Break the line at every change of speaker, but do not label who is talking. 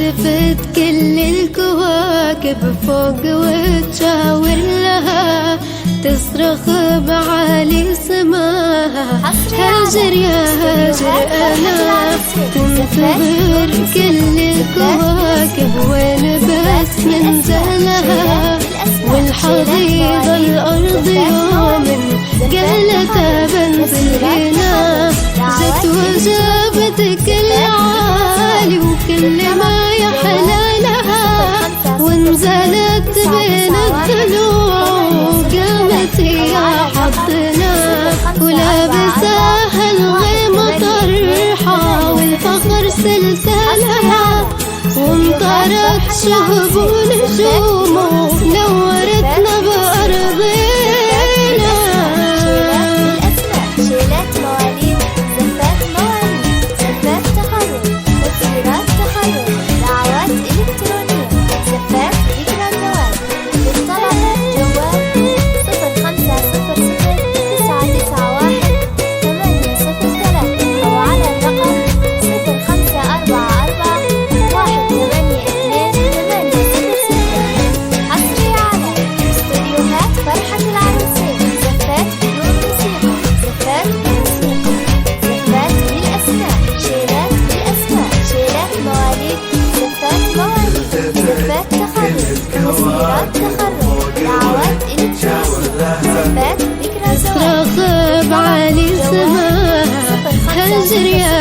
التفت كل الكواكب فوق وتشاور لها، تصرخ بعالي سماها هاجر يا هاجر أنا. تنتظر كل الكواكب وين بس منزلها، والحضيض الأرض يوم قالت بنزل هنا. جت وجابت كل عالي وكل ما يحلى لها، ونزلت بين الضلوع وقامت هي حظنا، ولابساها الغيم طرحة والفخر سلسلها، وامطرت شهب ونجوم ونورتنا بأرضنا.
شيلات مواليد، زفات مواليد، زفات تخرج، تفسيرات تخرج، دعوات إلكترونية، زفات ذكرى الزواج. للطلب جوال 0500-991-803 أو على الرقم 0544-182-806. حصري على استديوهات فرحة العروسين، زفات بدون موسيقى، زفات بموسيقى، زفات بالأسماء، شيلات بالأسماء، شيلات مواليد، زفات مواليد، زفات تخرج، تسهيلات تخرج، دعوات إلكترونية، زفات ذكرى زواج.
تصرخ بعالي سماها هاجر يا